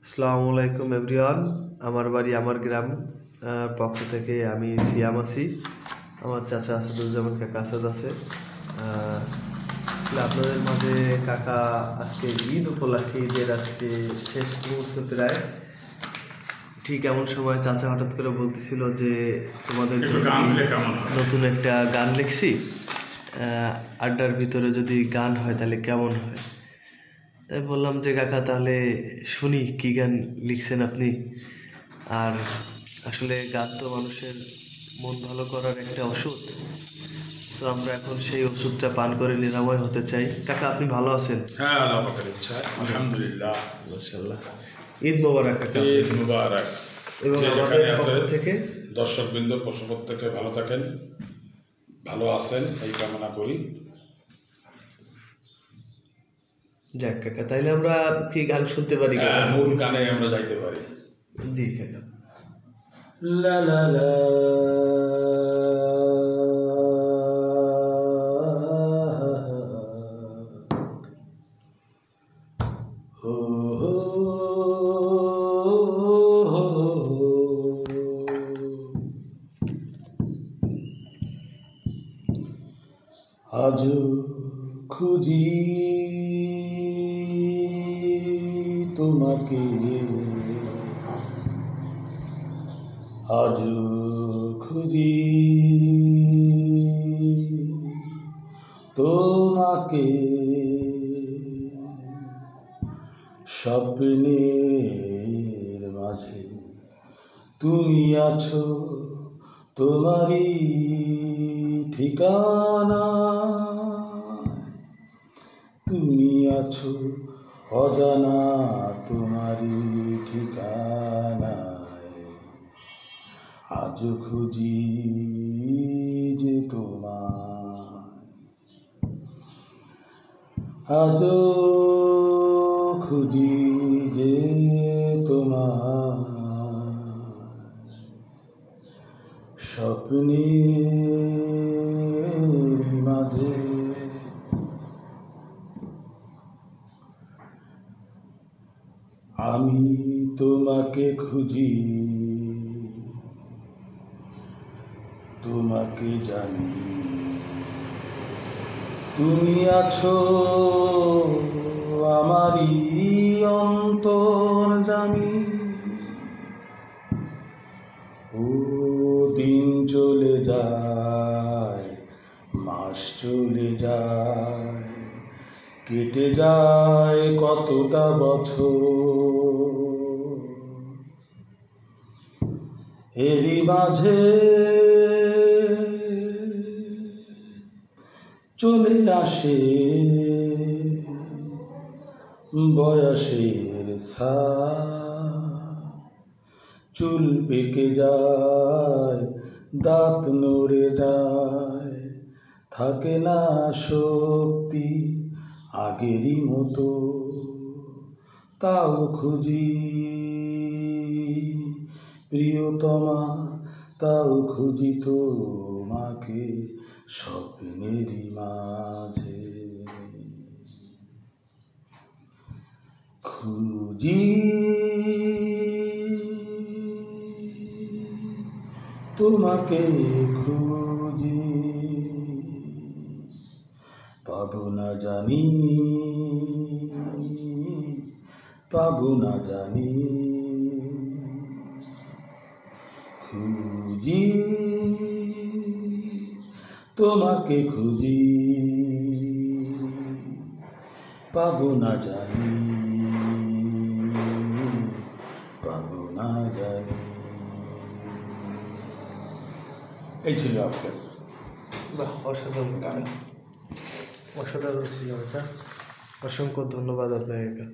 আসসালামু আলাইকুম এভরিওয়ান। আমার বাড়ি আমার গ্রাম পক্ষ থেকে আমি সিয়াম আছি। আমার চাচা আসাদুজ্জামান কাকা আসাদ আছে। আসলে আপনাদের মাঝে কাকা আজকে ঈদ উপলক্ষে ঈদের আজকে শেষ মুহূর্ত প্রায় ঠিক এমন সময় চাচা হঠাৎ করে বলতেছিল যে তোমাদের নতুন একটা গান লিখছি, আড্ডার ভিতরে যদি গান হয় তাহলে কেমন হয়। তাই বললাম যে কাকা তাহলে শুনি কি গান লিখছেন আপনি। আর আসলে গান তো মানুষের মন ভালো করার একটা ওষুধ, তো আমরা এখন সেই ওষুধটা পান করে নিরাময় হতে চাই। কাকা আপনি ভালো আছেন? হ্যাঁ, আল্লাহ পাকের ইচ্ছা আলহামদুলিল্লাহ। মাশাআল্লাহ। ঈদ মোবারক কাকা। ঈদ মুবারক। এবং আমাদের পক্ষ থেকে দর্শকবৃন্দ প্রত্যেকে ভালো থাকেন, ভালো আছেন এই কামনা করি। যাক কাকা, তাইলে আমরা কি গান শুনতে পারি কাকা? মূল গানে আমরা যাইতে পারি। জি কাকা। লা লা লা আজও খুঁজি তোমাকে, আজও খুঁজি তোমাকে, স্বপ্নের মাঝে তুমি আছো, তোমারই ঠিকানা, তুমি আছো অজানা তোমারই ঠিকানায়, আজ খুঁজি যে তোমায়, আজ খুঁজি যে তোমায়, স্বপ্নের মাঝে আমি তোমাকে খুঁজি, তোমাকে জানি, তুমি আছো আমারই অন্তর্যামী, ও দিন চলে যায়, মাস চলে যায়, কেটে যায় কতটা বছর, এরই মাঝে চলে আসে বয়সের ছাপ, চুল পেকে যায়, দাঁত নড়ে যায়, থাকে না শক্তি আগেরই মতো, তাও খুঁজি প্রিয়তমা, তাও খুঁজি তোমাকে স্বপ্নেরই মাঝে, খুঁজি তোমাকে, খুঁজি পাবো না জানি, পাবো না জানি, খুঁজি তোমাকে, খুঁজি পাবো না জানি, পাবো না জানি। এই ছিল আজকের বাহ, অসাধারণ গান, অসাধারণ ছিল এটা। অসংখ্য ধন্যবাদ আপনাকে।